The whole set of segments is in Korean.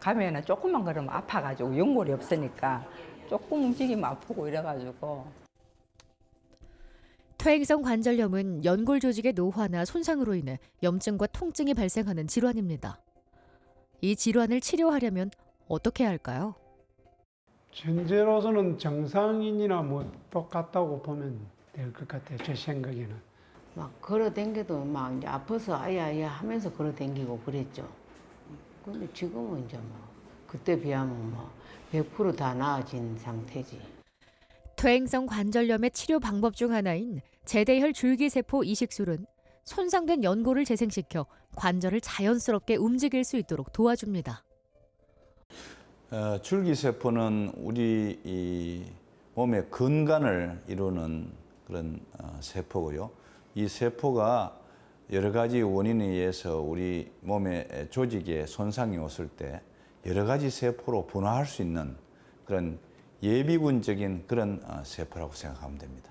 가면은 조금만 걸으면 아파가지고 연골이 없으니까 조금 움직이면 아프고 이래가지고. 퇴행성 관절염은 연골 조직의 노화나 손상으로 인해 염증과 통증이 발생하는 질환입니다. 이 질환을 치료하려면 어떻게 해야 할까요? 현재로서는 정상인이나 뭐 똑같다고 보면 될 것 같아요. 제 생각에는. 막 걸어 댕겨도 막 이제 아파서 아야아야 하면서 걸어 댕기고 그랬죠. 근데 지금은 이제 뭐 그때 비하면 뭐 100%다 나아진 상태지. 퇴행성 관절염의 치료 방법 중 하나인 제대혈 줄기세포 이식술은 손상된 연골을 재생시켜 관절을 자연스럽게 움직일 수 있도록 도와줍니다. 줄기세포는 우리 이 몸의 근간을 이루는 그런 세포고요. 이 세포가 여러 가지 원인에 의해서 우리 몸의 조직에 손상이 왔을 때 여러 가지 세포로 분화할 수 있는 그런 예비군적인 그런 세포라고 생각하면 됩니다.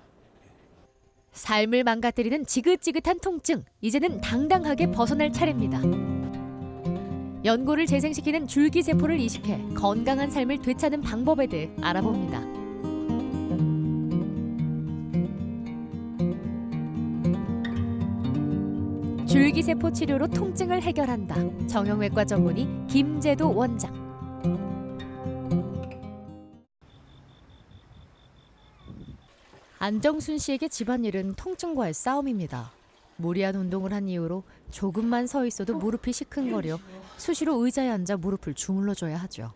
삶을 망가뜨리는 지긋지긋한 통증, 이제는 당당하게 벗어날 차례입니다. 연골을 재생시키는 줄기세포를 이식해 건강한 삶을 되찾는 방법에 대해 알아봅니다. 줄기세포 치료로 통증을 해결한다. 정형외과 전문의 김재도 원장. 안정순 씨에게 집안일은 통증과의 싸움입니다. 무리한 운동을 한 이후로 조금만 서 있어도 무릎이 시큰거려 수시로 의자에 앉아 무릎을 주물러줘야 하죠.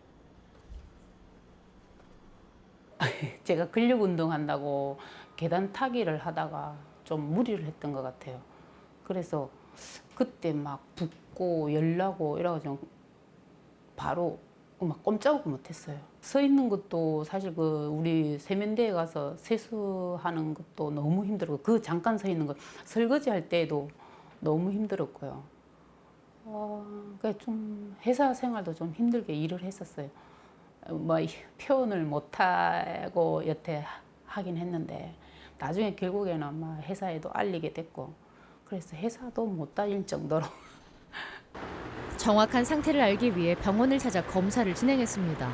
제가 근력 운동한다고 계단 타기를 하다가 좀 무리를 했던 것 같아요. 그래서 그때 막 붓고 열나고 이래가지고 바로 막 꼼짝을 못했어요. 서 있는 것도 사실 그 우리 세면대에 가서 세수하는 것도 너무 힘들고 그 잠깐 서 있는 것 설거지 할 때도 너무 힘들었고요. 그러니까 좀 회사 생활도 좀 힘들게 일을 했었어요. 뭐 표현을 못하고 여태 하긴 했는데 나중에 결국에는 아마 회사에도 알리게 됐고 그래서 회사도 못 다닐 정도로. 정확한 상태를 알기 위해 병원을 찾아 검사를 진행했습니다.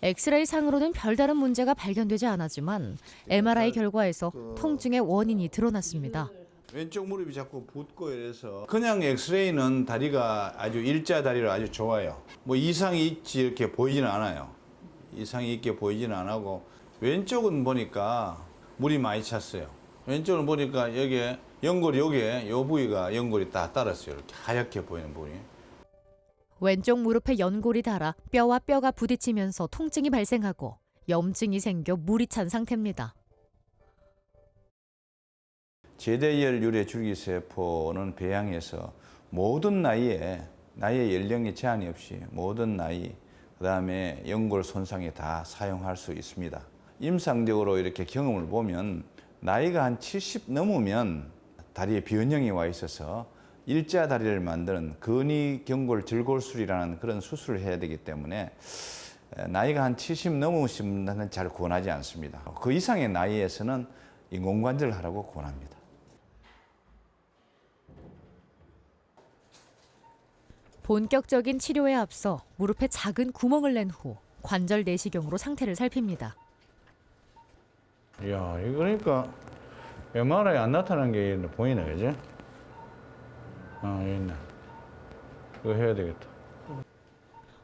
엑스레이 상으로는 별다른 문제가 발견되지 않았지만 MRI 결과에서 통증의 원인이 드러났습니다. 왼쪽 무릎이 자꾸 붓고 이래서 그냥 엑스레이는 다리가 아주 일자 다리로 아주 좋아요. 뭐 이상이 있지 이렇게 보이지는 않아요. 이상이 있게 보이지는 않고 왼쪽은 보니까 물이 많이 찼어요. 왼쪽은 보니까 여기에 연골이 여기에 요 부위가 연골이 다 따랐어요. 이렇게 하얗게 보이는 부위. 왼쪽 무릎에 연골이 닳아 뼈와 뼈가 부딪히면서 통증이 발생하고 염증이 생겨 물이 찬 상태입니다. 제대열 유래 줄기세포는 배양해서 모든 나이에 연령에 제한이 없이 모든 나이 그다음에 연골 손상에 다 사용할 수 있습니다. 임상적으로 이렇게 경험을 보면 나이가 한 70 넘으면 다리에 변형이 와 있어서 일자 다리를 만드는 근위경골 절골술이라는 그런 수술을 해야 되기 때문에 나이가 한 70 넘으시면 잘 권하지 않습니다. 그 이상의 나이에서는 인공관절을 하라고 권합니다. 본격적인 치료에 앞서 무릎에 작은 구멍을 낸 후 관절 내시경으로 상태를 살핍니다. 이야, 이거 그러니까 MRI 안 나타난 게 보이네, 그지? 여기 있네. 이거 해야 되겠다.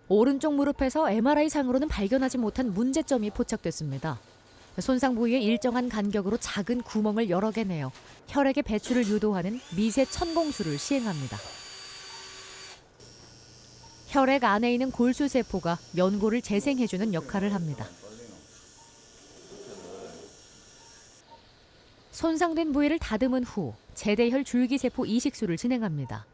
오른쪽 무릎에서 MRI상으로는 발견하지 못한 문제점이 포착됐습니다. 손상 부위에 일정한 간격으로 작은 구멍을 여러 개 내어 혈액의 배출을 유도하는 미세 천공술을 시행합니다. 혈액 안에 있는 골수세포가 연골을 재생해주는 역할을 합니다. 손상된 부위를 다듬은 후 제대혈 줄기세포 이식술을 진행합니다.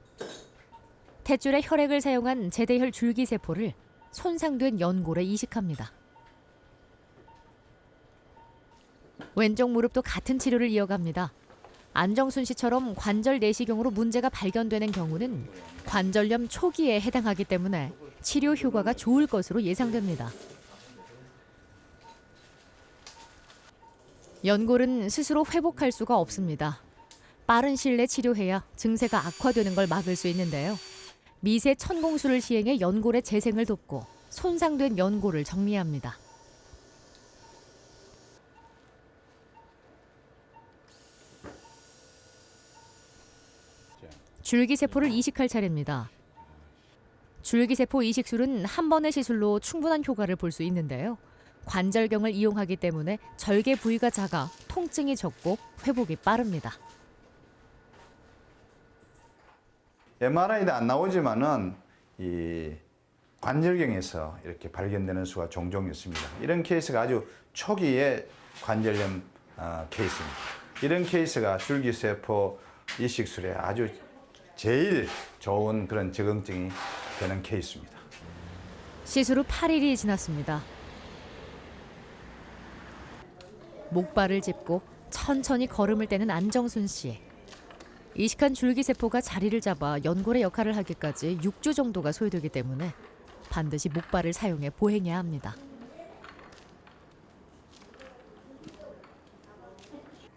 탯줄에 혈액을 사용한 제대혈 줄기세포를 손상된 연골에 이식합니다. 왼쪽 무릎도 같은 치료를 이어갑니다. 안정순 씨처럼 관절 내시경으로 문제가 발견되는 경우는 관절염 초기에 해당하기 때문에 치료 효과가 좋을 것으로 예상됩니다. 연골은 스스로 회복할 수가 없습니다. 빠른 시일 내 치료해야 증세가 악화되는 걸 막을 수 있는데요. 미세 천공술을 시행해 연골의 재생을 돕고 손상된 연골을 정리합니다. 줄기세포를 이식할 차례입니다. 줄기세포 이식술은 한 번의 시술로 충분한 효과를 볼 수 있는데요. 관절경을 이용하기 때문에 절개 부위가 작아 통증이 적고 회복이 빠릅니다. MRI도 안 나오지만은 이 관절경에서 이렇게 발견되는 수가 종종 있습니다. 이런 케이스가 아주 초기의 관절염 케이스입니다. 이런 케이스가 줄기세포 이식술에 아주 제일 좋은 그런 적응증이 되는 케이스입니다. 시술 후 8일이 지났습니다. 목발을 짚고 천천히 걸음을 떼는 안정순 씨. 이식한 줄기세포가 자리를 잡아 연골의 역할을 하기까지 6주 정도가 소요되기 때문에 반드시 목발을 사용해 보행해야 합니다.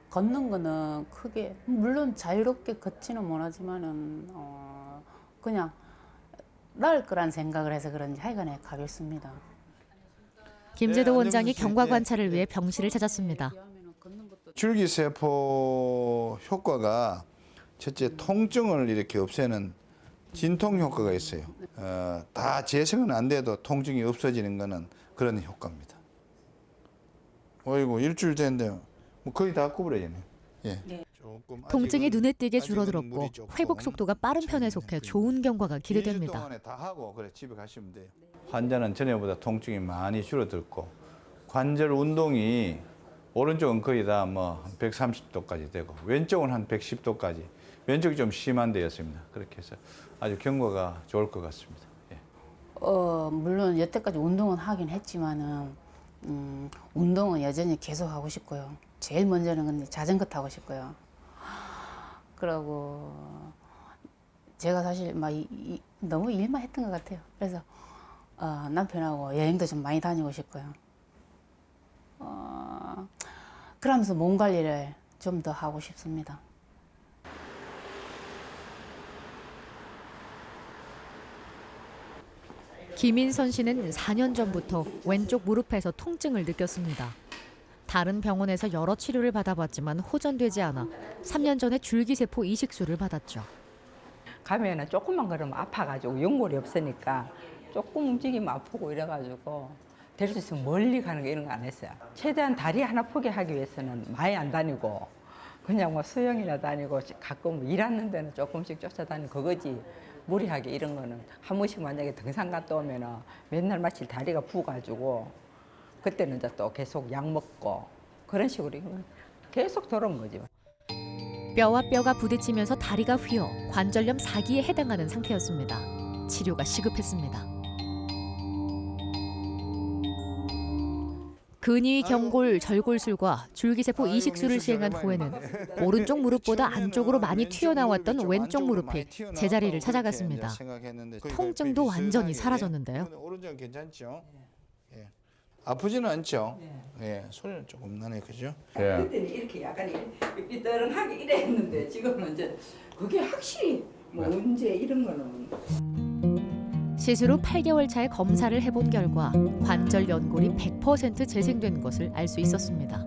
걷는 거는 크게 물론 자유롭게 걷지는 못하지만은 그냥 나을 거란 생각을 해서 그런지 하여간에 가볍습니다. 김재도 원장이 안정순 씨. 경과 관찰을 위해 병실을 찾았습니다. 줄기세포 효과가 첫째 통증을 이렇게 없애는 진통 효과가 있어요. 다 재생은 안 돼도 통증이 없어지는 거는 그런 효과입니다. 어이구 일주일 됐는데요. 뭐 거의 다 구부러지네요. 예. 네. 조금 통증이 아직은- 눈에 띄게 아직은 줄어들었고 물이 조금 회복 속도가 빠른 편에 속해 좋은 경과가 2주 기대됩니다. 동안에 다 하고 그래 집에 가시면 돼요. 환자는 전에보다 통증이 많이 줄어들고 관절 운동이 오른쪽은 거의 다 뭐 130도까지 되고 왼쪽은 한 110도까지 왼쪽이 좀 심한 데였습니다. 그렇게 해서 아주 경과가 좋을 것 같습니다. 예. 물론 여태까지 운동은 하긴 했지만은 운동은 여전히 계속 하고 싶고요. 제일 먼저는 근데 자전거 타고 싶고요. 그러고 제가 사실 막 너무 일만 했던 것 같아요. 그래서 남편하고 여행도 좀 많이 다니고 싶고요. 그러면서 몸 관리를 좀 더 하고 싶습니다. 김인선 씨는 4년 전부터 왼쪽 무릎에서 통증을 느꼈습니다. 다른 병원에서 여러 치료를 받아봤지만 호전되지 않아 3년 전에 줄기세포 이식술을 받았죠. 가면은 조금만 걸으면 아파가지고 연골이 없으니까 조금 움직이면 아프고 이래가지고 될 수 있으면 멀리 가는 거 이런 거 안 했어요. 최대한 다리 하나 포기하기 위해서는 많이 안 다니고 그냥 뭐 수영이나 다니고 가끔 일하는 데는 조금씩 쫓아다니고 그거지 무리하게 이런 거는 한 번씩 만약에 등산 갔다 오면은 맨날 마치 다리가 부어가지고 그때는 이제 또 계속 약 먹고 그런 식으로 계속 돌아온 거죠. 뼈와 뼈가 부딪히면서 다리가 휘어 관절염 4기에 해당하는 상태였습니다. 치료가 시급했습니다. 근위 경골 절골술과 줄기세포 이식술을 시행한 후에는 오른쪽 무릎보다 안쪽으로 많이 튀어나왔던 왼쪽 무릎이 제자리를 찾아갔습니다. 통증도 완전히 사라졌는데요. 오른쪽은 괜찮죠? 예. 아프지는 않죠? 예. 소리는 조금 나네, 그죠? 예. 그때는 이렇게 약간 삐뚤하게 이래 했는데 지금은 이제 그게 확실히 뭐 언제 이런 거는 시술 후 8개월 차에 검사를 해본 결과 관절 연골이 100% 재생된 것을 알 수 있었습니다.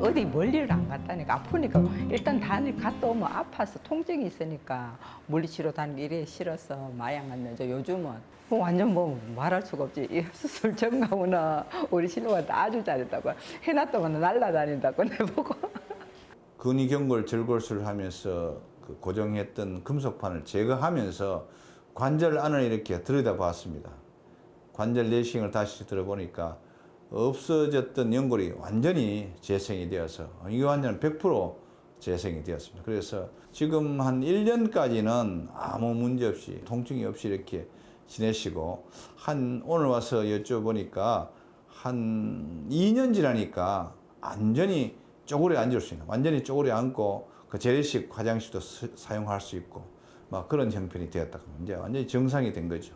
어디 멀리를 안 갔다니까 아프니까 일단 다닐 갔다 오면 아파서 통증이 있으니까 물리치료 다니기 이래 싫어서 마약 안 내죠. 요즘은 뭐 완전 뭐 말할 수가 없지. 이 수술 전가오나 우리 신우가 아주 잘했다고 해놨다면 날라다닌다고 내보고. 근위경골 절골술을 하면서 그 고정했던 금속판을 제거하면서 관절 안을 이렇게 들여다봤습니다. 관절 내시경을 다시 들어보니까 없어졌던 연골이 완전히 재생이 되어서 이 환자는 100% 재생이 되었습니다. 그래서 지금 한 1년까지는 아무 문제 없이 통증이 없이 이렇게 지내시고 오늘 와서 여쭤보니까 한 2년 지나니까 완전히 쪼그려 앉을 수 있는 완전히 쪼그려 앉고 그 재래식 화장실도 사용할 수 있고 막 그런 형편이 되었다. 이제 완전히 정상이 된 거죠.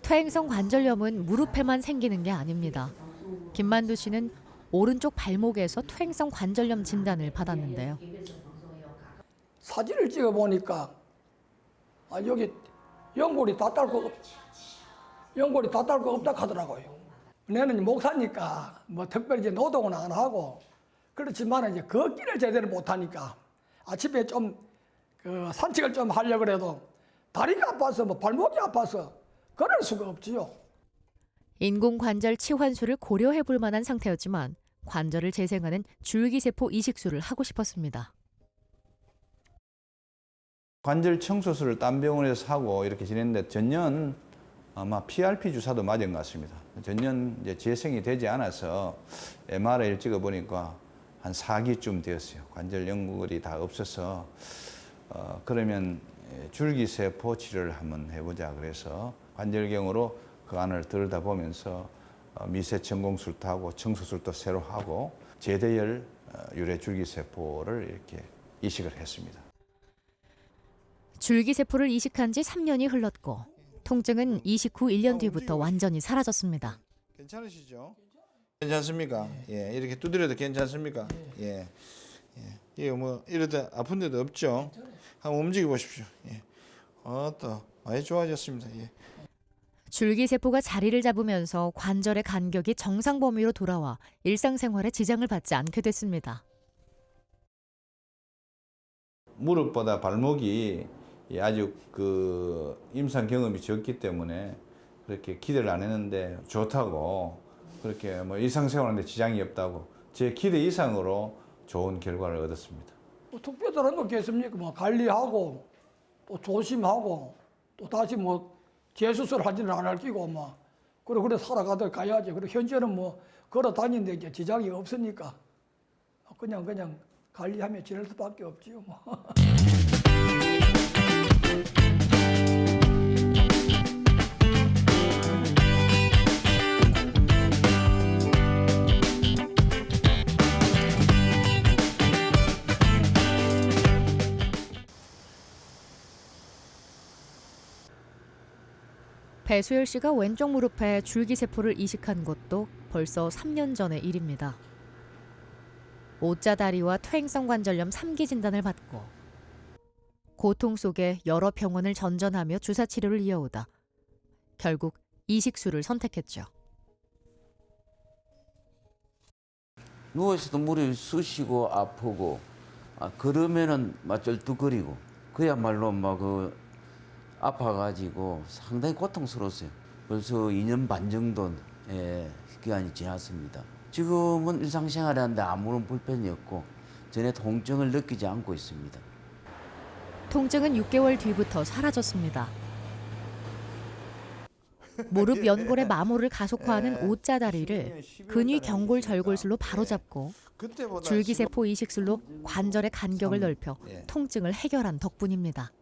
퇴행성 관절염은 무릎에만 생기는 게 아닙니다. 김만두 씨는 오른쪽 발목에서 퇴행성 관절염 진단을 받았는데요. 사진을 찍어 보니까 여기 연골이 다 딸 거 없다 하더라고요. 내는 목사니까 뭐 특별히 이제 노동은 안 하고 그렇지만 이제 걷기를 제대로 못 하니까 아침에 좀 산책을 좀 하려고 해도 다리가 아파서 뭐 발목이 아파서 걸을 수가 없지요. 인공관절 치환술을 고려해 볼 만한 상태였지만 관절을 재생하는 줄기세포 이식술을 하고 싶었습니다. 관절 청소술을 딴 병원에서 하고 이렇게 지냈는데 전년 아마 PRP 주사도 맞은 것 같습니다. 전년 이제 재생이 되지 않아서 MRI를 찍어보니까 한 4기쯤 되었어요. 관절 연골이 다 없어서 그러면 줄기세포 치료를 한번 해보자 그래서 관절경으로 그 안을 들여다보면서 미세 천공술도 하고 청소술도 새로 하고 제대열 유래 줄기세포를 이렇게 이식을 했습니다. 줄기세포를 이식한 지 3년이 흘렀고 통증은 이식 후 1년 뒤부터 완전히 사라졌습니다. 괜찮으시죠? 괜찮습니까? 예, 이렇게 두드려도 괜찮습니까? 예, 이거 뭐 이러다 아픈 데도 없죠? 한번 움직여 보십시오. 예, 또 많이 좋아졌습니다. 예. 줄기세포가 자리를 잡으면서 관절의 간격이 정상 범위로 돌아와 일상생활에 지장을 받지 않게 됐습니다. 무릎보다 발목이 아주 임상 경험이 적기 때문에 그렇게 기대를 안 했는데 좋다고 그렇게 뭐 일상생활하는데 지장이 없다고 제 기대 이상으로 좋은 결과를 얻었습니다. 뭐 특별한 거 있겠습니까? 뭐 관리하고 또 조심하고 또 다시 뭐 재수술 하지는 안 할 끼고 뭐 그래 살아가다 가야지. 그리고 현재는 뭐 걸어 다니는데 이제 지장이 없으니까 그냥 관리하며 지낼 수밖에 없지요. 뭐. 배수열 씨가 왼쪽 무릎에 줄기세포를 이식한 것도 벌써 3년 전의 일입니다. O자다리와 퇴행성 관절염 3기 진단을 받고 고통 속에 여러 병원을 전전하며 주사 치료를 이어오다 결국 이식술을 선택했죠. 누워있어도 무릎이 쑤시고 아프고 걸으면은 막 쩔뚝거리고 그야말로 아파가지고 상당히 고통스러웠어요. 벌써 2년 반 정도 기간이 지났습니다. 지금은 일상생활을 하는데 아무런 불편이 없고 전에 통증을 느끼지 않고 있습니다. 통증은 6개월 뒤부터 사라졌습니다. 무릎 연골의 마모를 가속화하는 O자다리를 근위 경골 절골술로 바로잡고 줄기세포 이식술로 관절의 간격을 넓혀 통증을 해결한 덕분입니다.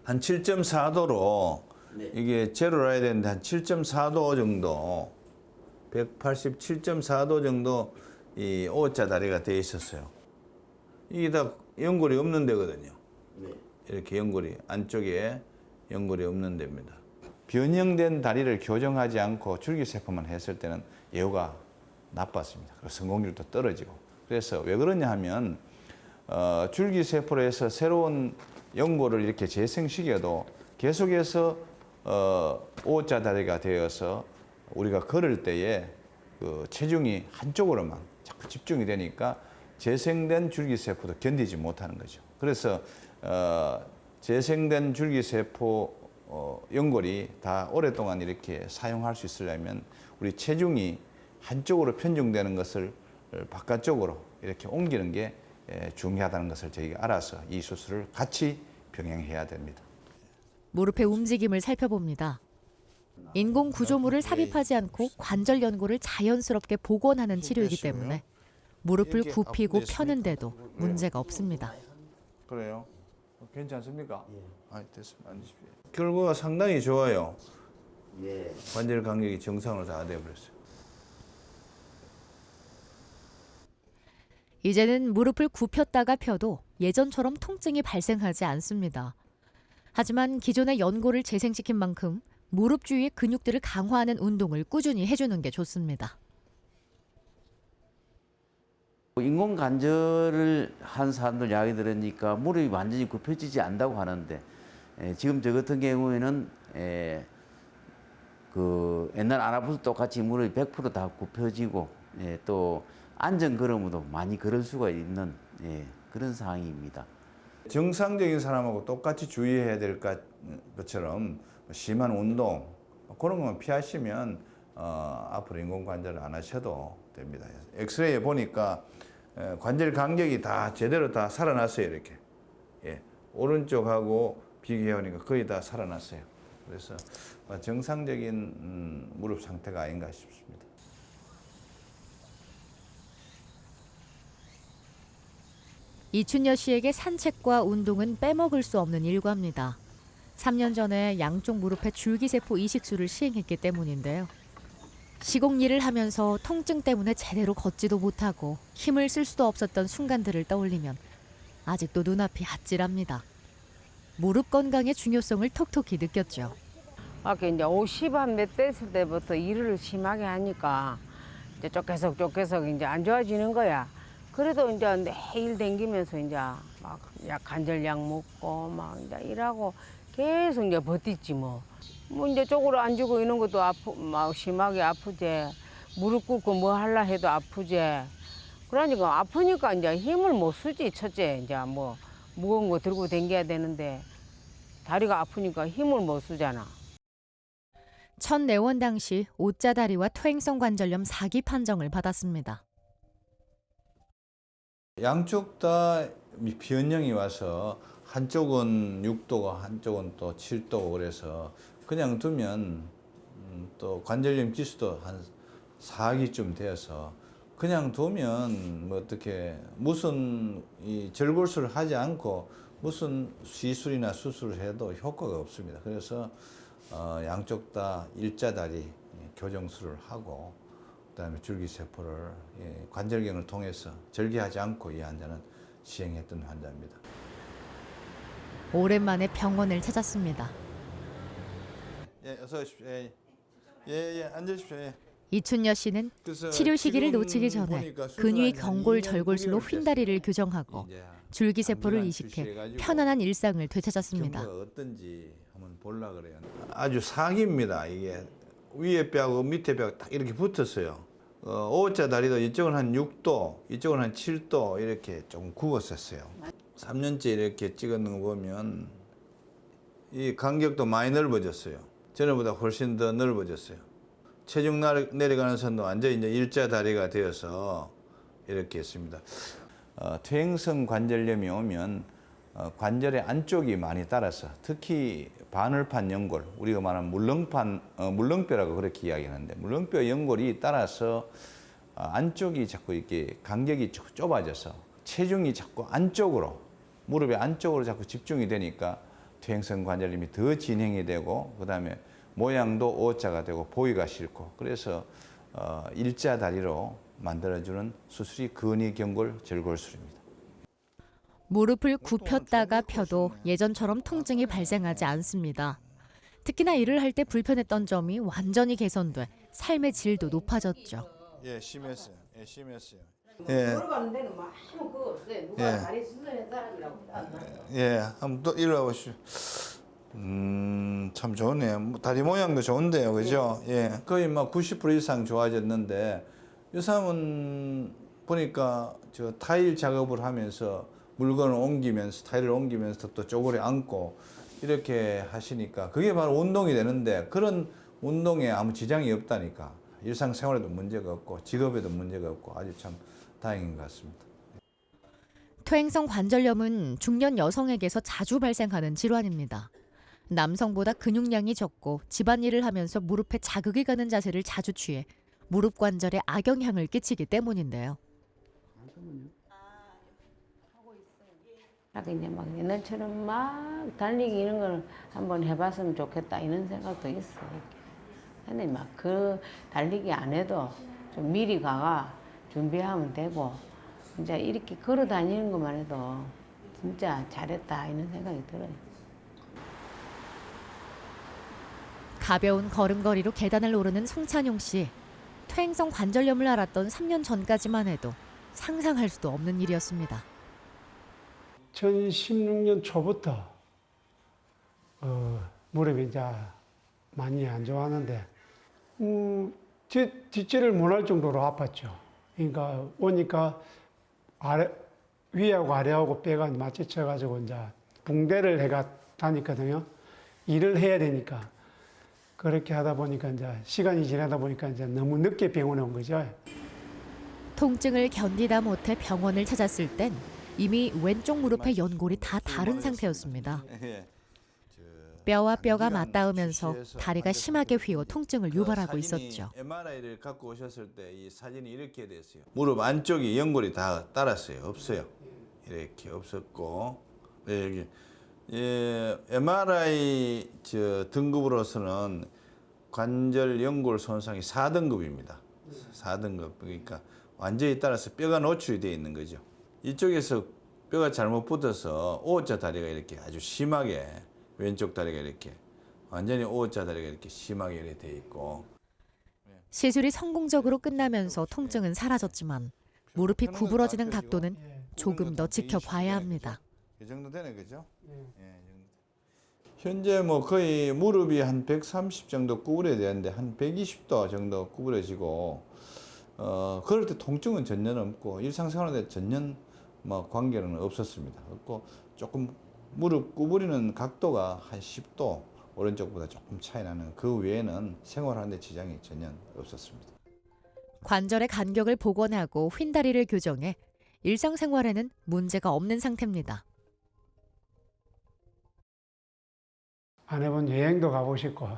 한 7.4도로 이게 제로라 해야 되는데 한 7.4도 정도 187.4도 정도 이 O자다리가 돼 있었어요. 이게 다 연골이 없는 데거든요. 이렇게 연골이 안쪽에 연골이 없는 데입니다. 변형된 다리를 교정하지 않고 줄기세포만 했을 때는 예후가 나빴습니다. 그리고 성공률도 떨어지고. 그래서 왜 그러냐 하면 줄기세포로 해서 새로운 연골을 이렇게 재생시켜도 계속해서 O자다리가 되어서 우리가 걸을 때에 체중이 한쪽으로만 자꾸 집중이 되니까 재생된 줄기세포도 견디지 못하는 거죠. 그래서 재생된 줄기세포 연골이 다 오랫동안 이렇게 사용할 수 있으려면 우리 체중이 한쪽으로 편중되는 것을 바깥쪽으로 이렇게 옮기는 게 중요하다는 것을 저희가 알아서 이 수술을 같이 병행해야 됩니다. 무릎의 움직임을 살펴봅니다. 인공 구조물을 삽입하지 않고 관절 연골을 자연스럽게 복원하는 치료이기 때문에 무릎을 굽히고 펴는데도 문제가 없습니다. 그래요? 괜찮습니까? 됐습니다. 앉으십시오. 결과가 상당히 좋아요. 관절 간격이 정상으로 다 되어버렸어요. 이제는 무릎을 굽혔다가 펴도 예전처럼 통증이 발생하지 않습니다. 하지만 기존의 연골을 재생시킨 만큼 무릎 주위의 근육들을 강화하는 운동을 꾸준히 해주는 게 좋습니다. 인공 관절을 한 사람들 이야기 들으니까 무릎이 완전히 굽혀지지 않는다고 하는데 지금 저 같은 경우에는 그 옛날 아나부스 똑같이 무릎이 100% 다 굽혀지고 또 안전 걸음으로 많이 걸을 수가 있는 그런 상황입니다. 정상적인 사람하고 똑같이 주의해야 될 것처럼 심한 운동 그런 것만 피하시면 앞으로 인공관절을 안 하셔도 됩니다. 엑스레이에 보니까 관절 간격이 다 제대로 다 살아났어요. 이렇게 오른쪽하고 비교해 보니까 거의 다 살아났어요. 그래서 정상적인 무릎 상태가 아닌가 싶습니다. 이춘여 씨에게 산책과 운동은 빼먹을 수 없는 일과입니다. 3년 전에 양쪽 무릎에 줄기세포 이식술을 시행했기 때문인데요. 시공 일을 하면서 통증 때문에 제대로 걷지도 못하고 힘을 쓸 수도 없었던 순간들을 떠올리면 아직도 눈앞이 아찔합니다. 무릎 건강의 중요성을 톡톡히 느꼈죠. 아까 이제 50몇 됐을 때부터 일을 심하게 하니까 이제 계속 이제 안 좋아지는 거야. 그래도 이제 매일 댕기면서 이제 막 관절약 먹고 막 이제 일하고 계속 이제 버티지 뭐. 뭐 이제 쪽으로 앉고 이런 것도 막 심하게 아프지. 무릎 꿇고 뭐 하려 해도 아프지. 그러니까 아프니까 이제 힘을 못 쓰지. 첫째 이제 뭐 무거운 거 들고 댕겨야 되는데 다리가 아프니까 힘을 못 쓰잖아. 첫 내원 당시 오자다리와 퇴행성 관절염 4기 판정을 받았습니다. 양쪽 다 변형이 와서 한쪽은 6도고 한쪽은 또 7도고 그래서 그냥 두면 또 관절염 기수도 한 4기쯤 되어서 그냥 두면 뭐 어떻게 무슨 이 절골술을 하지 않고 무슨 시술이나 수술을 해도 효과가 없습니다. 그래서 양쪽 다 일자다리 교정술을 하고 그다음에 줄기세포를 관절경을 통해서 절개하지 않고 이 환자는 시행했던 환자입니다. 오랜만에 병원을 찾았습니다. 어서 오십시오. 앉으십시오. 이춘여 씨는 그래서 치료 시기를 지금 놓치기 전에 보니까 근위 수술한 경골 한 2년 절골술로 9개월 휜다리를 교정하고 이제 줄기세포를 안전한 이식해 출시해가지고 편안한 일상을 되찾았습니다. 경과가 어떤지 한번 보려 그래요. 아주 사기입니다. 이게 위에 뼈하고 밑에 뼈가 딱 이렇게 붙었어요. O자 다리도 이쪽은 한 6도, 이쪽은 한 7도 이렇게 조금 굽었었어요. 3년째 이렇게 찍었는 거 보면 이 간격도 많이 넓어졌어요. 전에보다 훨씬 더 넓어졌어요. 체중 내려가는 선도 완전히 이제 일자 다리가 되어서 이렇게 했습니다. 퇴행성 관절염이 오면 관절의 안쪽이 많이 따라서 특히 바늘판 연골, 우리가 말하는 물렁뼈라고 그렇게 이야기하는데 물렁뼈 연골이 따라서 안쪽이 자꾸 이렇게 간격이 좁아져서 체중이 자꾸 안쪽으로 무릎의 안쪽으로 자꾸 집중이 되니까 퇴행성 관절염이 더 진행이 되고 그다음에 모양도 O자가 되고 보기가 싫고 그래서 일자 다리로 만들어주는 수술이 근위경골 절골술입니다. 무릎을 굽혔다가 펴도 예전처럼 통증이 발생하지 않습니다. 특히나 일을 할 때 불편했던 점이 완전히 개선돼 삶의 질도 높아졌죠. 예, 심했어요. 예, 심했어요. 걸어가는 데는 막 아무 그거 없어요. 누가 다리 수술한 사람이라고. 예, 한번 또 일로 와보시죠. 참 좋네요. 다리 모양도 좋은데요, 그죠? 예, 거의 막 90% 이상 좋아졌는데 이 사람은 보니까 저 타일 작업을 하면서 물건을 옮기면서 타일을 옮기면서 또 쪼그려 앉고 이렇게 하시니까 그게 바로 운동이 되는데 그런 운동에 아무 지장이 없다니까 일상생활에도 문제가 없고 직업에도 문제가 없고 아주 참 다행인 것 같습니다. 퇴행성 관절염은 중년 여성에게서 자주 발생하는 질환입니다. 남성보다 근육량이 적고 집안일을 하면서 무릎에 자극이 가는 자세를 자주 취해 무릎 관절에 악영향을 끼치기 때문인데요. 이제 막 옛날처럼 막 달리기 이런 걸 한번 해봤으면 좋겠다 이런 생각도 있어. 근데 막 그 달리기 안 해도 좀 미리 가가 준비하면 되고 이제 이렇게 걸어 다니는 것만 해도 진짜 잘했다 이런 생각이 들어요. 가벼운 걸음걸이로 계단을 오르는 송찬용 씨. 퇴행성 관절염을 앓았던 3년 전까지만 해도 상상할 수도 없는 일이었습니다. 2016년 초부터 무릎이 이제 많이 안 좋았는데 뒷질을 못할 정도로 아팠죠. 그러니까 오니까 위하고 아래하고 뼈가 맞춰져가지고 이제 붕대를 해가 다녔거든요. 일을 해야 되니까. 그렇게 하다 보니까 이제 시간이 지나다 보니까 이제 너무 늦게 병원에 온 거죠. 통증을 견디다 못해 병원을 찾았을 땐 이미 왼쪽 무릎의 연골이 다 다른 상태였습니다. 뼈와 뼈가 맞닿으면서 다리가 심하게 휘어 통증을 유발하고 있었죠. MRI를 갖고 오셨을 때 이 사진이 이렇게 됐어요. 무릎 안쪽에 연골이 다 따랐어요. 없어요. 이렇게 없었고, 네, 여기 MRI 등급으로서는 관절 연골 손상이 4등급입니다. 4등급. 그러니까 완전히 따라서 뼈가 노출이 되어 있는 거죠. 이쪽에서 뼈가 잘못 붙어서 O자 다리가 이렇게 아주 심하게, 왼쪽 다리가 이렇게 완전히 O자 다리가 이렇게 심하게 이렇게 되어 있고. 시술이 성공적으로 끝나면서 통증은 사라졌지만 무릎이 구부러지는 각도는 조금 더 지켜봐야 합니다. 이 정도 되네, 그죠? 현재 뭐 거의 무릎이 한 130 정도 구부려야 되는데 한 120도 정도 구부러지고, 그럴 때 통증은 전혀 없고 일상생활에 전혀 뭐 관계는 없었습니다. 없고 조금 무릎 구부리는 각도가 한 10도 오른쪽보다 조금 차이 나는 그 외에는 생활하는데 지장이 전혀 없었습니다. 관절의 간격을 복원하고 휜다리를 교정해 일상생활에는 문제가 없는 상태입니다. 안 해본 여행도 가고 싶고,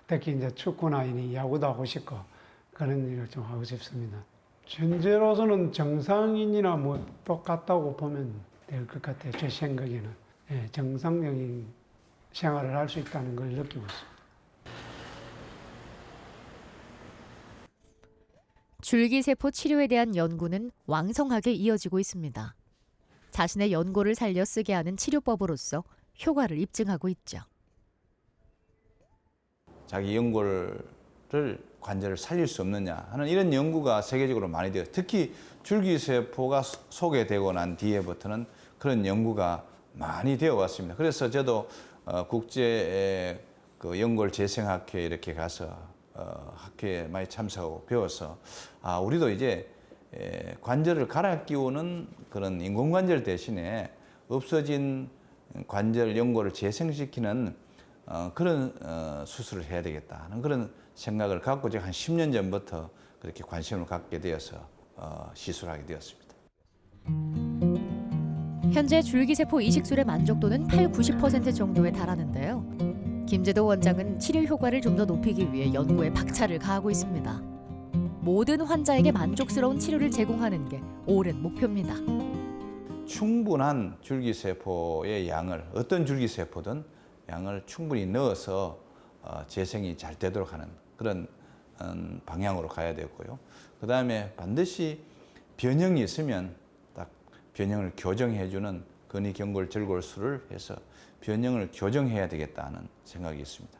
특히 이제 축구나 야구도 하고 싶고 그런 일을 좀 하고 싶습니다. 현재로서는 정상인이나 뭐 똑같다고 보면 될 것 같아요. 제 생각에는 정상적인 생활을 할 수 있다는 걸 느끼고 있습니다. 줄기세포 치료에 대한 연구는 왕성하게 이어지고 있습니다. 자신의 연골을 살려 쓰게 하는 치료법으로서 효과를 입증하고 있죠. 자기 연골을 관절을 살릴 수 없느냐 하는 이런 연구가 세계적으로 많이 되어, 특히 줄기세포가 소개되고 난 뒤에부터는 그런 연구가 많이 되어 왔습니다. 그래서 저도 국제 그 연골 재생학회 이렇게 가서 학회에 많이 참석하고 배워서 우리도 이제 관절을 갈아 끼우는 그런 인공관절 대신에 없어진 관절 연골을 재생시키는 그런 수술을 해야 되겠다 하는 그런 생각을 갖고 제가 한 10년 전부터 그렇게 관심을 갖게 되어서 시술하게 되었습니다. 현재 줄기세포 이식술의 만족도는 80-90% 정도에 달하는데요. 김재도 원장은 치료 효과를 좀 더 높이기 위해 연구에 박차를 가하고 있습니다. 모든 환자에게 만족스러운 치료를 제공하는 게 오랜 목표입니다. 충분한 줄기세포의 양을, 어떤 줄기세포든 양을 충분히 넣어서 재생이 잘 되도록 하는 그런 방향으로 가야 되고요. 그 다음에 반드시 변형이 있으면 딱 변형을 교정해주는 근위경골절골술을 해서 변형을 교정해야 되겠다는 생각이 있습니다.